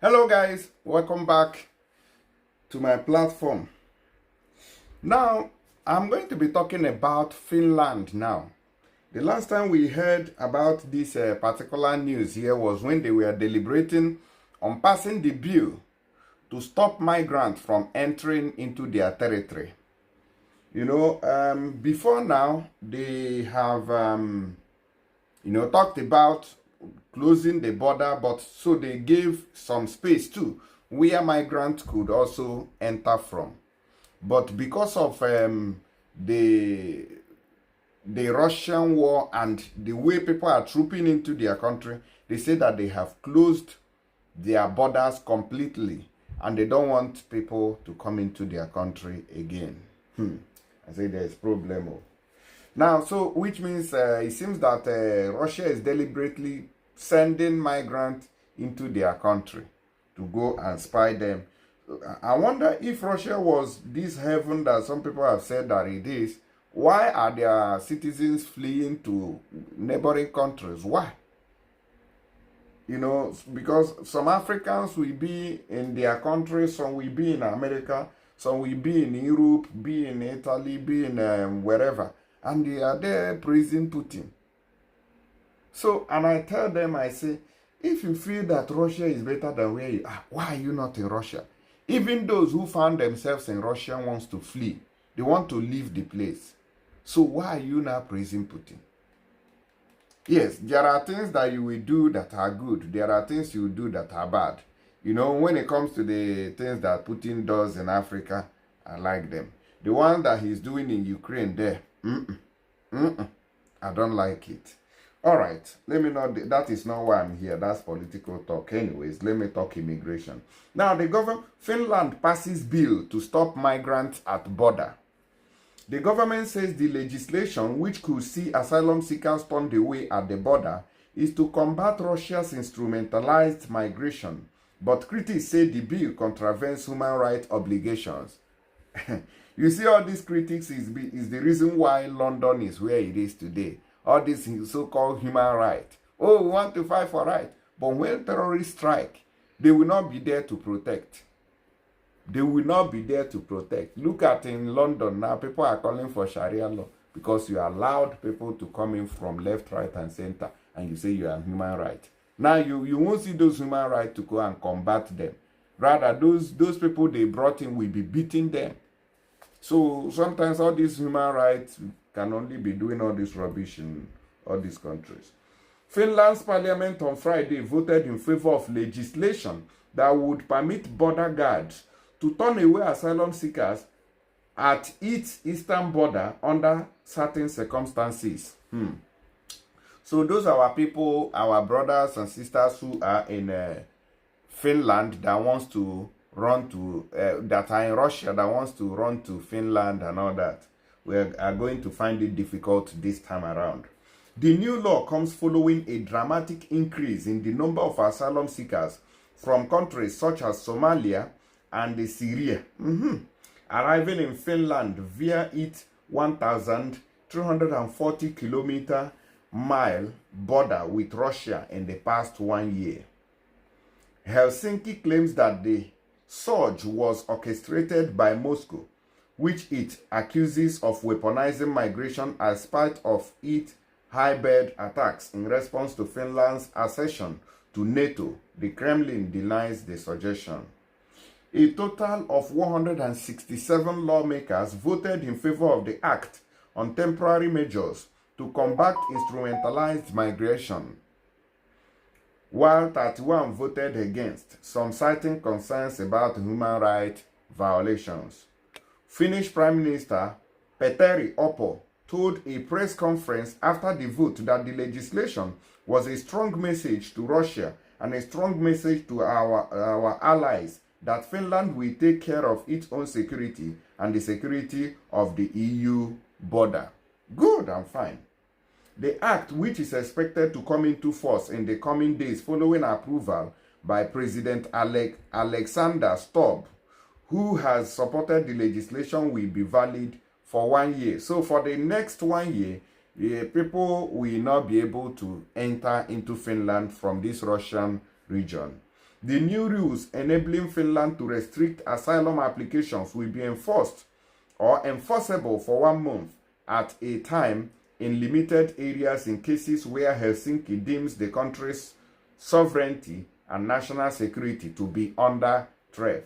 Hello guys, welcome back to my platform. Now, I'm going to be talking about Finland now. The last time we heard about this particular news here was when they were deliberating on passing the bill to stop migrants from entering into their territory. Before now, they have, talked about closing the border, but so they gave some space too, where migrants could also enter from. But because of the Russian war and the way people are trooping into their country, they say that they have closed their borders completely and they don't want people to come into their country again. I say there's problem. Now, so which means it seems that Russia is deliberately sending migrants into their country to go and spy them. I wonder if Russia was this heaven that some people have said that it is, why are their citizens fleeing to neighboring countries? Why? Because some Africans will be in their country, some will be in America, some will be in Europe, be in Italy, be in wherever. And they are there praising Putin. So, and I tell them, I say, if you feel that Russia is better than where you are, why are you not in Russia? Even those who found themselves in Russia wants to flee. They want to leave the place. So why are you now praising Putin? Yes, there are things that you will do that are good. There are things you will do that are bad. When it comes to the things that Putin does in Africa, I like them. The one that he's doing in Ukraine there, I don't like it. All right, let me not, that is not why I'm here. That's political talk. Anyways, let me talk immigration. Now, Finland passes bill to stop migrants at border. The government says the legislation, which could see asylum seekers turned away at the border, is to combat Russia's instrumentalized migration. But critics say the bill contravenes human rights obligations. You see, all these critics is the reason why London is where it is today. All this so-called human right. Oh, we want to fight for right. But when terrorists strike, they will not be there to protect. They will not be there to protect. Look at in London now, people are calling for Sharia law because you allowed people to come in from left, right, and center, and you say you are human right. Now you won't see those human rights to go and combat them. Rather, those people they brought in will be beating them. So sometimes all these human rights can only be doing all this rubbish in all these countries. Finland's parliament on Friday voted in favor of legislation that would permit border guards to turn away asylum seekers at its eastern border under certain circumstances. So those are our people, our brothers and sisters who are in Finland that wants to run to, that are in Russia that wants to run to Finland and all that. We are going to find it difficult this time around. The new law comes following a dramatic increase in the number of asylum seekers from countries such as Somalia and Syria, arriving in Finland via its 1,340-kilometer-mile border with Russia in the past 1 year. Helsinki claims that the surge was orchestrated by Moscow, which it accuses of weaponizing migration as part of its hybrid attacks in response to Finland's accession to NATO. The Kremlin denies the suggestion. A total of 167 lawmakers voted in favor of the Act on temporary measures to combat instrumentalized migration, while 31 voted against, some citing concerns about human rights violations. Finnish Prime Minister Petteri Orpo told a press conference after the vote that the legislation was a strong message to Russia and a strong message to our allies that Finland will take care of its own security and the security of the EU border. Good and fine. The act, which is expected to come into force in the coming days following approval by President Alexander Stubb, who has supported the legislation, will be valid for 1 year. So for the next 1 year, people will not be able to enter into Finland from this Russian region. The new rules enabling Finland to restrict asylum applications will be enforced or enforceable for 1 month at a time in limited areas in cases where Helsinki deems the country's sovereignty and national security to be under threat.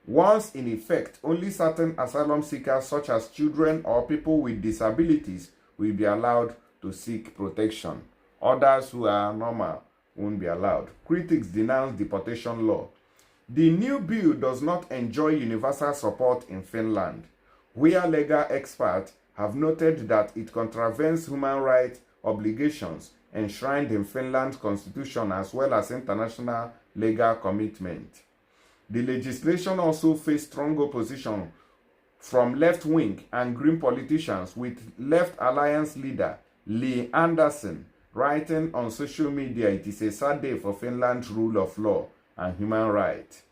Once in effect, only certain asylum seekers such as children or people with disabilities will be allowed to seek protection. Others who are normal won't be allowed. Critics denounce deportation law. The new bill does not enjoy universal support in Finland, where legal experts have noted that it contravenes human rights obligations enshrined in Finland's constitution as well as international legal commitment. The legislation also faced strong opposition from left-wing and Green politicians, with Left Alliance leader Lee Anderson writing on social media, "It is a sad day for Finland's rule of law and human rights."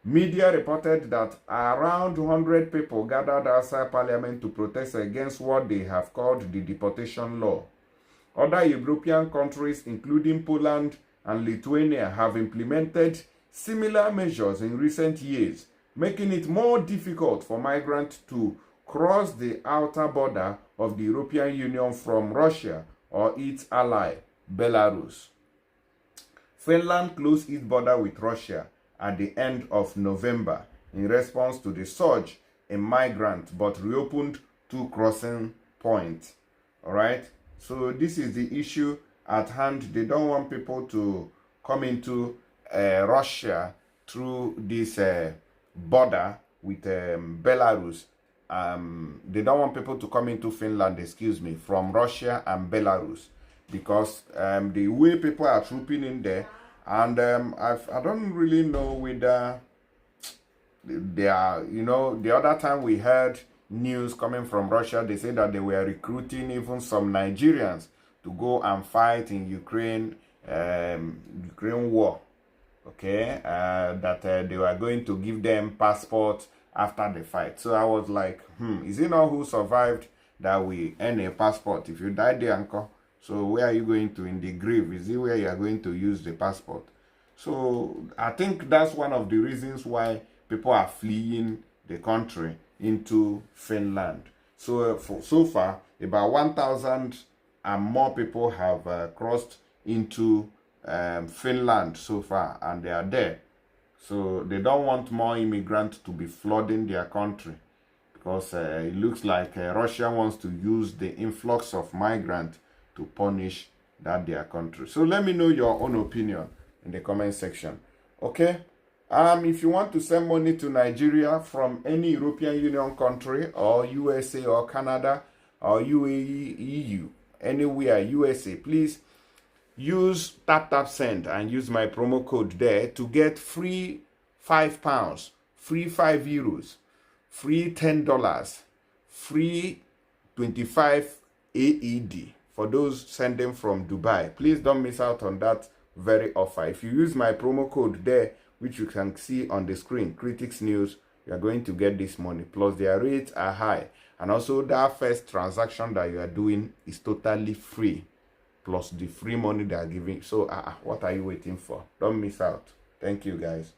Media reported that around 100 people gathered outside parliament to protest against what they have called the deportation law. Other European countries, including Poland and Lithuania, have implemented similar measures in recent years, making it more difficult for migrants to cross the outer border of the European Union from Russia or its ally, Belarus. Finland closed its border with Russia at the end of November in response to the surge in migrants, but reopened 2 crossing points. All right, so this is the issue at hand. They don't want people to come into Russia through this border with Belarus. They don't want people to come into Finland, excuse me, from Russia and Belarus, because the way people are trooping in there, and I don't really know whether they are, you know, the other time we heard news coming from Russia, they said that they were recruiting even some Nigerians to go and fight in Ukraine war. Okay, that they were going to give them passports after the fight. So I was like, is it not who survived that we earn a passport? If you die there, uncle, so where are you going to in the grave? Is it where you are going to use the passport? So I think that's one of the reasons why people are fleeing the country into Finland. So so far, about 1,000 and more people have crossed into Finland so far, and they are there. So they don't want more immigrants to be flooding their country, because it looks like Russia wants to use the influx of migrants to punish their country. So let me know your own opinion in the comment section. Okay, if you want to send money to Nigeria from any European Union country, or USA or Canada or UAE, EU, anywhere, USA, please use tap send and use my promo code there to get free £5, free €5, free $10, free 25 AED for those sending from Dubai. Please don't miss out on that very offer. If you use my promo code there, which you can see on the screen, Critics News, you are going to get this money. Plus their rates are high, and also that first transaction that you are doing is totally free, plus the free money they are giving. So what are you waiting for? Don't miss out. Thank you, guys.